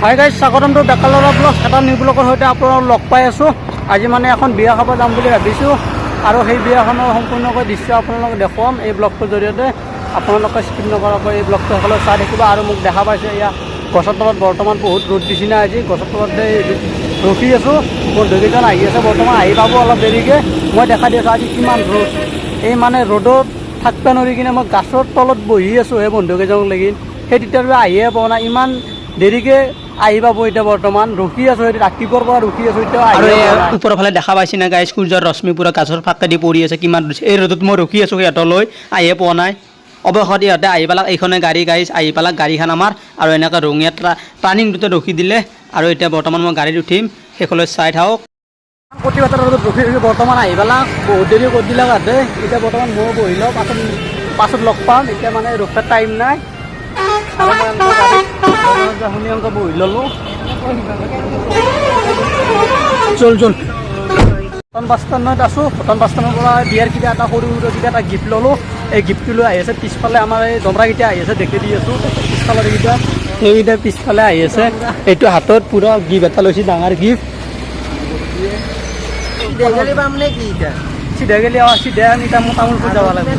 Hi guys স্বাগতম two ডেকা ল'ৰা blog এটা নিউ ব্লগৰ সৈতে আপোনালোকক লগ পাই আছোঁ। আজি মানে এখন বিয়া খাব যাম বুলি ভাবিছোঁ আৰু সেই বিয়াখনৰ সম্পূৰ্ণকৈ দৃশ্য আপোনালোকক দেখুৱাম এই ব্লগটোৰ জৰিয়তে। আপোনালোকে স্কিপ নকৰাকৈ এই ব্লগটো সকলোৱে চাই থাকিব। আৰু মোক দেখা পাইছে এয়া গছৰ তলত বৰ্তমান বহুত ৰ'দ দিছে না, আজি গছৰ তলতে ৰখি আছোঁ। বন্ধুকেইজন আহি আছে, বৰ্তমান আহি পাব অলপ দেৰিকৈ। মই দেখা দি আছোঁ আজি কিমান ৰ'দ, এই মানে ৰ'দত থাকিব নোৱাৰি কিনে মই গছৰ তলত বহি আছোঁ সেই বন্ধুকেইজনক লাগি। সেই তেতিয়াৰ পৰা আহিয়ে পোৱা নাই, ইমান দেৰিকৈ আহি পাব। এতিয়া বৰ্তমান ৰখি আছোঁ, ৰাতিপুৱাৰ পৰা ৰখি আছোঁ। এতিয়া আৰু ওপৰৰ ফালে দেখা পাইছে না গাইজ, সূৰ্যৰ ৰশ্মি পুৰা গাছৰ ফাকেদি পৰি আছে, কিমান এই ৰ'দত মই ৰখি আছোঁ সিহঁতলৈ, আহিয়ে পোৱা নাই। অৱশেষত ইহঁতে আহি পেলাক, এইখনে গাড়ী গাইজ আহি পেলাক গাড়ীখন আমাৰ, আৰু এনেকৈ ৰঙীয়া টাৰ্ণিং দুটা ৰখি দিলে। আৰু এতিয়া বৰ্তমান মই গাড়ীত উঠিম, সেইখনলৈ চাই থাকক। প্ৰতিবাদৰ ৰ'দত ৰখি ৰখি বৰ্তমান আহি পেলাক, বহুত দেৰি কৰি দিলে সিহঁতে। এতিয়া বৰ্তমান মই বহি লওঁ, পাছত লগ পাম। এতিয়া মানে ৰখাৰ টাইম নাই। আৰু মই শুনি অংক বহি ল'লোঁ। চল ভূটান বাছ ষ্টেণ্ডত আছোঁ। ভূটান বাছ ষ্টেণ্ডৰ পৰা বিয়াৰ কিবা এটা সৰু সৰু কিবা এটা গিফ্ট ল'লোঁ। এই গিফ্টটো লৈ আহি আছে পিছফালে আমাৰ এই দমৰাকেইটা আহি আছে, দেখি দি আছোঁ পিছফালৰ এইকেইটা, সেইকেইটা পিছফালে আহি আছে। এইটো হাতত পূৰা গিফ্ট এটা লৈছে, ডাঙৰ গিফ্ট। চিধা গেলি চিধা আমি তামোলপুৰ যাব লাগিব।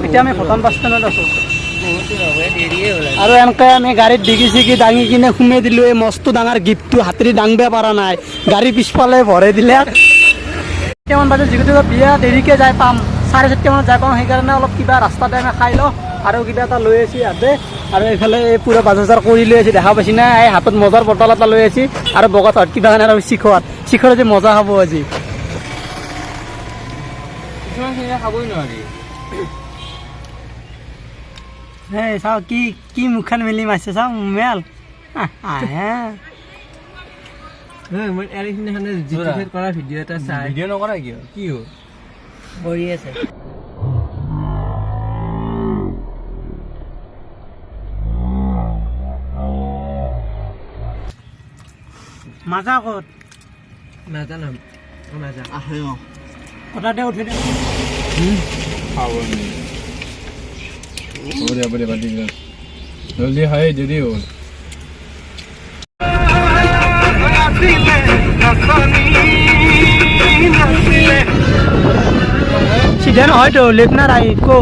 এতিয়া আমি ভূটান বাছ ষ্টেণ্ডত আছোঁ। আৰু এনেকৈ আমি গাড়ীত ডিগি চিগি দাঙি কিনে সোমাই দিলোঁ। এই মস্ত ডাঙৰ গিফ্টটো হাতেৰে দাঙিব পৰা নাই, গাড়ী পিছফালে ভৰাই দিলে। কেইটামান বাজে যিহেতু বিয়া দেৰিকৈ যাই পাম, 4:30মানত যাই পাম, সেইকাৰণে অলপ কিবা ৰাস্তাতে আমি খাই লওঁ আৰু কিবা এটা লৈ আছি ইয়াতে। আৰু এইফালে এই পূৰা বাজাৰ কৰি লৈ আছি, দেখা পাইছি না, এই হাতত মজাৰ বটল এটা লৈ আছি আৰু বগত কিবা কাৰণে আৰু শিখৰত যে মজা খাব আজি। খাবই নোৱাৰি। এই চাওঁ কি মুখখন মেলি মাৰিছে, চাওঁ মেল কৰা ভিডিঅ' এটা চাই ভিডিঅ' নকৰা কিয়, কি হ'ল কৰি আছে। মাজা ক'ত নাজানো, মাজা আহে কথাতে উঠি দে। জলদি হয় দেৰি হ'ল। সিধা নহয়তো, লেফ না ৰাইট কো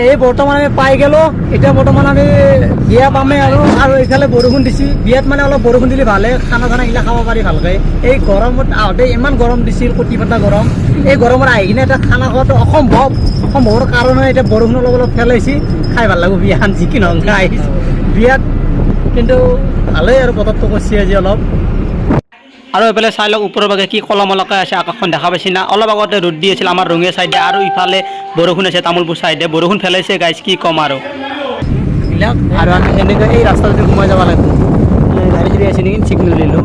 এই বৰ্তমান আমি পাই গেলো। এতিয়া বৰ্তমান আমি বিয়া পামেই আৰু এইফালে বৰষুণ দিছি। বিয়াত মানে অলপ বৰষুণ দিলে ভালে, খানা চানাগিলা খাব পাৰি ভালকৈ। এই গৰমত আহোঁতে ইমান গৰম দিছিল, কটি ফটা গৰম। এই গৰমত আহি কিনে এটা খানা খোৱাটো অসম্ভৱৰ কাৰণে এতিয়া বৰষুণ অলপ অলপ ফেলাইছি, খাই ভাল লাগিব বিয়াখন যি কি নহওক খাই বিয়াত। কিন্তু ভালেই আৰু বতৰটো কৰিছে আজি অলপ। আৰু এইফালে চাই লওক ওপৰৰ ভাগে কি কলমলকৈ আছে, আকাশখন দেখা পাইছি না। অলপ আগতে ৰ'দ দি আছিল আমাৰ ৰঙীয়া চাইডে, আৰু ইফালে বৰষুণ আছে তামোলপুৰ চাইডে, বৰষুণ ফেলাইছে গাইজ, কি ক'ম আৰু। আৰু আমি এনেকৈ এই ৰাস্তাটোতে সোমাই যাব লাগিব। গাড়ী চাড়ী আছে নেকি ঠিক নলিলোঁ,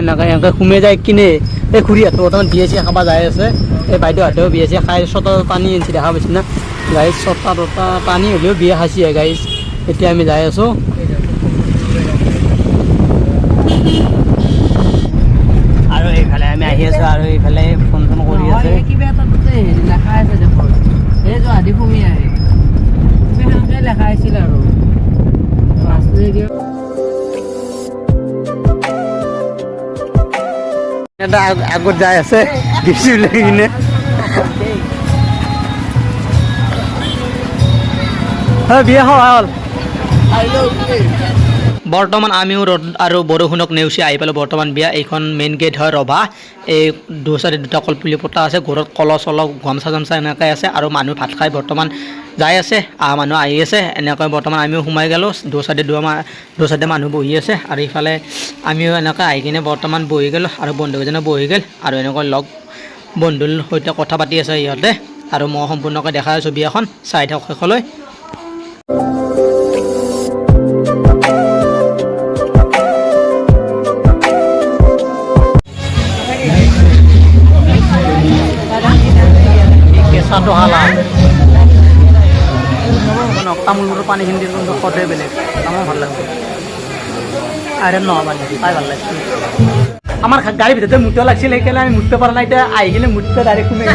এনেকৈ সোমাই যায় কিনে এই খুৰীহঁতো বৰ্তমান বিয়া চিয়া খাব যাই আছে। এই বাইদেউহঁতেও বিয়া চিয়া খাই চটা পানী আনিছে, দেখা পাইছে না গাইজ। চটা পানী হ'লেও বিয়া খাইছে গাইজ। এতিয়া আমি যাই আছোঁ। আৰু এইফালে আমি আহি আছোঁ, আৰু এইফালে ফোন চোন কৰি আছে। কিবা এটা লেখা আছে দেখোন, এই যে আদি ভূমি আহে সেনেকৈ লেখা আছিল আৰু এটা আগত যাই আছে দিছি লৈ কিনে। বিয়া খোৱা হ'ল। বৰ্তমান আমিও ৰ'দ আৰু বৰষুণক নেওচি আহি পালোঁ বৰ্তমান বিয়া। এইখন মেইন গেট হয় ৰভা। এই দুচাৰি দুটা কলপুলি পতা আছে, ঘৰত কলহ চলহ গামচা চামচা এনেকৈ আছে, আৰু মানুহ ভাত খাই বৰ্তমান যাই আছে, মানুহ আহি আছে। এনেকৈ বৰ্তমান আমিও সোমাই গ'লোঁ, দু চাইডে মানুহ বহি আছে, আৰু ইফালে আমিও এনেকৈ আহি কিনে বৰ্তমান বহি গ'লোঁ, আৰু বন্ধুকেইজনে বহি গ'ল, আৰু এনেকৈ লগ বন্ধুৰ সৈতে কথা পাতি আছে ইহঁতে। আৰু মই সম্পূৰ্ণকৈ দেখাই আছোঁ বিয়াখন, চাই থাকক শেষলৈ। কেঁচাটো হালা তামোলবোৰৰ পানীখিনি দি সোৱাদে বেলেগ, তামোল ভাল লাগে। আইৰণ নহয় পানী খাই ভাল লাগিছে। আমাৰ গাড়িৰ ভিতৰে মুততে লাগছিল সেইকাৰণে আমি মুততে পাৰা না এটা আহি গেলে মুততে ডাইৰেক্ট ঘুমে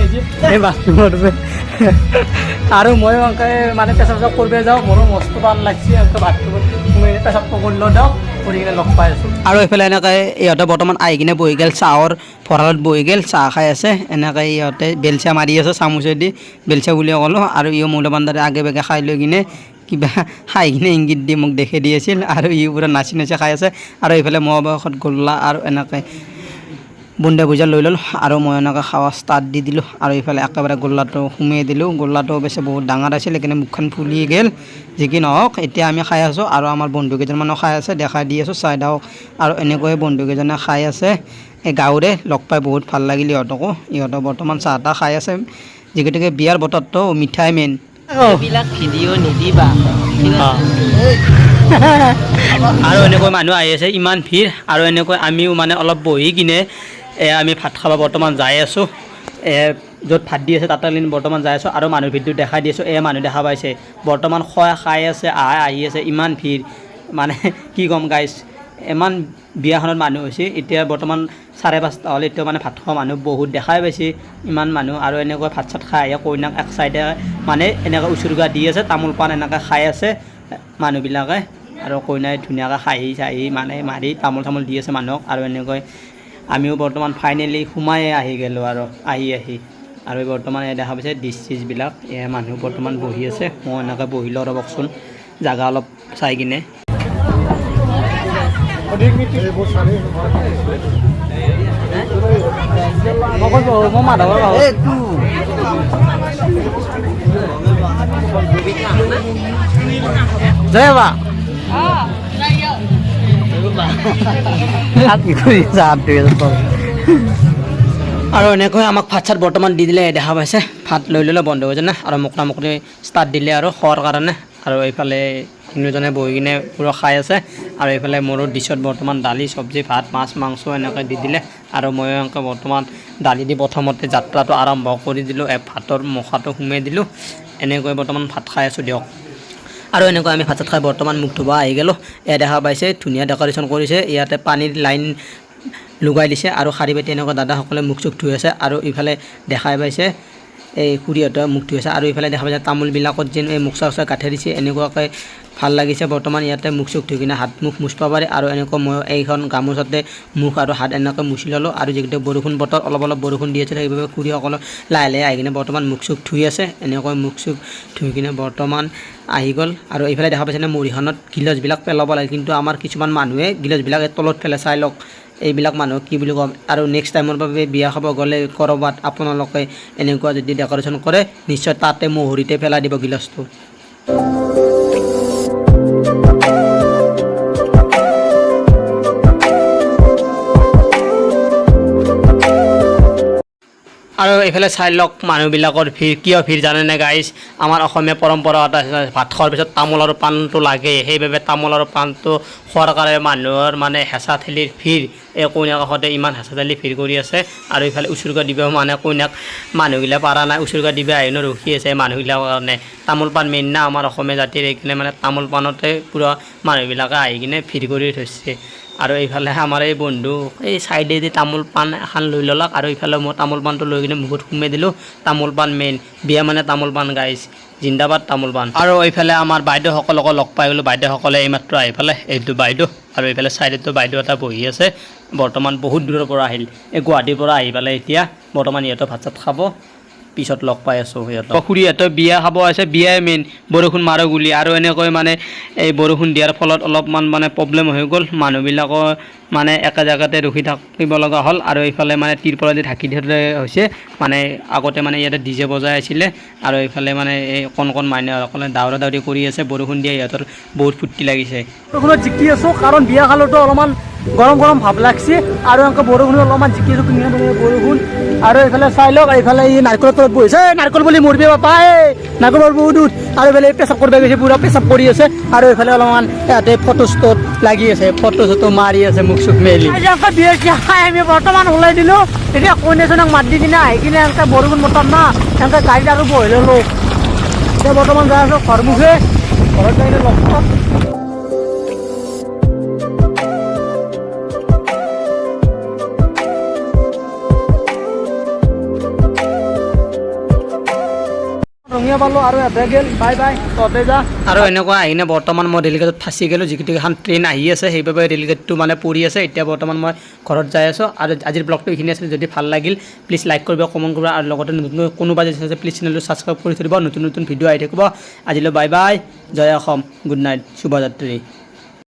গেছি বাথৰুমত আৰু মই অংকে মানে পেচাব চেচাব কৰিব যাওঁ মোৰো মস্ত ভাল লাগছে অংকে বাথৰুমত ঘুমে পেচাব কৰিলেও যাওঁ কৰি কিনে লগ পাই আছোঁ আৰু এইফালে এনেকৈ ইহঁতে বৰ্তমান আহি কিনে বহি গ'ল চাহৰ ভঁৰালত বহি গ'ল চাহ খাই আছে এনেকৈ ইহঁতে বেলচা মাৰি আছে চামুচেদি বেলচা বুলি ক'লোঁ আৰু ইও মূল্যৱান দৰে আগে বেগে খাই লৈ কিনে কিবা খাই কিনে ইংগিত দি মোক দেখি দি আছিল আৰু ই পুৰা নাচি নাচি খাই আছে আৰু এইফালে মই অৱশেষত গোল্লা আৰু এনেকৈ বুন্দা ভুজা লৈ ল'লোঁ আৰু মই এনেকৈ খাৱা ষ্টাৰ্ট দি দিলোঁ আৰু এইফালে একেবাৰে গোল্লাটো সুমিয়াই দিলোঁ গোল্লাটো অৱশ্যে বহুত ডাঙৰ আছিল সেইকাৰণে মুখখন ফুলি গ'ল যি কি নহওক এতিয়া আমি খাই আছোঁ আৰু আমাৰ বন্ধুকেইজনমানো খাই আছে দেখাই দি আছোঁ চাই থাকক আৰু এনেকৈয়ে বন্ধুকেইজনে খাই আছে এই গাঁৱৰে লগ পাই বহুত ভাল লাগিল ইহঁতকো ইহঁতক বৰ্তমান চাহ তাহ খাই আছে যিগতিকে বিয়াৰ বতৰটো মিঠাই মেইন এইবিলাক ভিডিঅ' নিদিবা আৰু এনেকৈ মানুহ আহি আছে ইমান ভিৰ আৰু এনেকৈ আমিও মানে অলপ বহি কিনে আমি ভাত খাব বৰ্তমান যাই আছোঁ য'ত ভাত দি আছে তাতে বৰ্তমান যাই আছোঁ আৰু মানুহ ভিৰটো দেখাই দি আছোঁ মানুহ দেখা পাইছে বৰ্তমান খাই আছে আহি আছে ইমান ভিৰ মানে কি ক'ম গাইছ ইমান বিয়াখনত মানুহ হৈছে এতিয়া বৰ্তমান 5:30 হ'ল এতিয়া মানে ভাত খোৱা মানুহ বহুত দেখাই পাইছে ইমান মানুহ আৰু এনেকৈ ভাত চাত খাই আহি কইনাক এক চাইডে মানে এনেকৈ উচুৰ্গা দি আছে তামোল পাণ এনেকৈ খাই আছে মানুহবিলাকে আৰু কইনাই ধুনীয়াকৈ খাহি চাহি মানে মাৰি তামোল চামোল দি আছে মানুহক আৰু এনেকৈ আমিও বৰ্তমান ফাইনেলি সোমাই আহি গ'লোঁ আৰু আহি আৰু বৰ্তমান দেখা পাইছে ডিছ চিছবিলাক মানুহ বৰ্তমান বহি আছে মই এনেকৈ বহিলোঁ ৰ'বকচোন জাগা অলপ চাই কিনে জয় বা আৰু এনেকৈ আমাক ভাত চাত বৰ্তমান দি দিলে দেখা পাইছে ভাত লৈ ল'লে বন্ধু এজনে আৰু মোকনা মোকনি ষ্টাৰ্ট দিলে আৰু খোৱাৰ কাৰণে আৰু এইফালে তিনিজনে বহি কিনে পুৰা খাই আছে আৰু এইফালে মোৰো ডিছত বৰ্তমান দালি চব্জি ভাত মাছ মাংস এনেকৈ দি দিলে আৰু মই এনেকৈ বৰ্তমান দালি দি প্ৰথমতে যাত্ৰাটো আৰম্ভ কৰি দিলোঁ ভাতৰ মুখাটো সোমাই দিলোঁ এনেকৈ বৰ্তমান ভাত খাই আছোঁ দিয়ক আৰু এনেকৈ আমি ভাত চাত খাই বৰ্তমান মুখ ধুব আহি গ'লোঁ দেখা পাইছে ধুনীয়া ডেক'ৰেশ্যন কৰিছে ইয়াতে পানীৰ লাইন লগাই দিছে আৰু শাৰী পাতি এনেকুৱা দাদাসকলে মুখ চুখ ধুই আছে আৰু ইফালে দেখাই পাইছে এই খুৰীহঁতে মুখ ধুই আছে আৰু ইফালে দেখা পাইছে তামোলবিলাকত যেন এই মুখ চাক গাঁঠি দিছে এনেকুৱাকৈ ভাল লাগিছে বৰ্তমান ইয়াতে মুখ চুখ ধুই কিনে হাত মুখ মুচিব পাৰে আৰু এনেকৈ মই এইখন গামোচাতে মুখ আৰু হাত এনেকৈ মুচি ল'লোঁ আৰু যিহেতু বৰষুণ বতৰ অলপ বৰষুণ দি আছিল সেইবাবে খুৰীসকলে লাহে লাহে আহি কিনে বৰ্তমান মুখ চুখ ধুই আছে এনেকৈ মুখ চুখ ধুই কিনে বৰ্তমান আহি গ'ল আৰু এইফালে দেখা পাইছেনে মুৰিখনত গিলাচবিলাক পেলাব লাগে কিন্তু আমাৰ কিছুমান মানুহে গিলাচবিলাক তলত পেলাই চাই লওক এইবিলাক মানুহ কি বুলি ক'ম আৰু নেক্সট টাইমৰ বাবে বিয়া খাব গ'লে ক'ৰবাত আপোনালোকে এনেকুৱা যদি ডেক'ৰেশ্যন কৰে নিশ্চয় তাতে মহৰিতে পেলাই দিব গিলাচটো আৰু এইফালে চাই লওক মানুহবিলাকৰ ভিৰ কিয় ভিৰ জানেনে গাইজ আমাৰ অসমীয়া পৰম্পৰা এটা ভাত খোৱাৰ পিছত তামোল আৰু পাণটো লাগে সেইবাবে তামোল আৰু পাণটো খোৱাৰ কাৰণে মানুহৰ মানে হেঁচা ঠেলিৰ ভিৰ এই কইনাৰ কাষতে ইমান হেঁচা ঠেলি ভিৰ কৰি আছে আৰু ইফালে উচুৰ্গা দিব মানে কইনাক মানুহগিলা পাৰা নাই উচুৰ্গা দিব আহিনো ৰখি আছে মানুহবিলাকৰ কাৰণে তামোল পাণ মেইন না আমাৰ অসমীয়া জাতিৰ এইকাৰণে মানে তামোল পাণতে পূৰা মানুহবিলাকে আহি কিনে ভিৰ কৰি থৈছে আৰু এইফালে আমাৰ এই বন্ধু এই চাইডেদি তামোল পাণ এখন লৈ ল'লাক আৰু এইফালে মই তামোল পাণটো লৈ কিনে মুখত সোমাই দিলোঁ তামোল পাণ মেইন বিয়া মানে তামোল পাণ গাইজ জিন্দাবাদ তামোল পাণ আৰু এইফালে আমাৰ বাইদেউসকলকো লগ পাই গ'লোঁ বাইদেউসকলে এইমাত্ৰ আহি পালে এইটো বাইদেউ আৰু এইফালে চাইডতো বাইদেউ এটা বহি আছে বৰ্তমান বহুত দূৰৰ পৰা আহিল এই গুৱাহাটীৰ পৰা আহি পালে এতিয়া বৰ্তমান ইহঁতে ভাত চাত খাব পিছত লগ পাই আছোঁ সিহঁতক খুৰীহঁতে বিয়া খাব আছে বিয়াই মেইন বৰষুণ মাৰো গুলি আৰু এনেকৈ মানে এই বৰষুণ দিয়াৰ ফলত অলপমান মানে প্ৰব্লেম হৈ গ'ল মানুহবিলাকৰ মানে একে জেগাতে ৰখি থাকিব লগা হ'ল আৰু এইফালে মানে তিৰপলেদি ঢাকি দিলে হৈছে মানে আগতে মানে ইয়াতে ডিজে বজাই আছিলে আৰু এইফালে মানে এই কণ মানুহসকলে দাউৰা দাউৰি কৰি আছে বৰষুণ দিয়ে ইহঁতৰ বহুত ফূৰ্তি লাগিছে বৰষুণত জিকি আছোঁ কাৰণ বিয়া খালতো অলপমান গৰম ভাৱ লাগছে আৰু এনেকৈ বৰষুণ অলপমান জিকি আছোঁ ধুনীয়া বৰষুণ আৰু এইফালে চাই লওক এইফালে এই নাৰিকলৰ তলত বহিছে নাৰিকল বুলি মৰিব বাপা নাৰিকলৰ বহুত দূৰ আৰু এইফালে পেচাব কৰিব গৈছে পুৰা পেচাব কৰি আছে আৰু এইফালে অলপমান ইয়াতে ফটো ষ্টট লাগি আছে ফটো চটো মাৰি আছে মুখ চুখ মেলি বিয়া খাই আমি বৰ্তমান ওলাই দিলোঁ এতিয়া কইনাজনক মাত দি কিনে আহি কিনে এনেকৈ বৰষুণ বতৰ না এনেকৈ গাড়ীত আৰু বহি ল'লোঁ এতিয়া বৰ্তমান যাই আছোঁ ঘৰ মুখে ঘৰত যাই লগ পাম ৰঙিয়া পালোঁ আৰু এতে গেল বাই বাই তহঁতে যা আৰু এনেকুৱা আহিনে বৰ্তমান মই ৰেলগেটত ফাঁচি গ'লোঁ যিকেইখন ট্ৰেইন আহি আছে সেইবাবে ৰেলগেটটো মানে পৰি আছে এতিয়া বৰ্তমান মই ঘৰত যাই আছোঁ আৰু আজিৰ ব্লগটো এইখিনি আছিল যদি ভাল লাগিল প্লিজ লাইক কৰিব কমেণ্ট কৰিব আৰু লগতে নতুন কোনোবা যদি আছে প্লিজ চেনেলটো ছাবস্ক্ৰাইব কৰি থৈ দিব নতুন নতুন ভিডিঅ' আহি থাকিব আজিলৈ বাই বাই জয় অসম গুড নাইট শুভৰাত্ৰি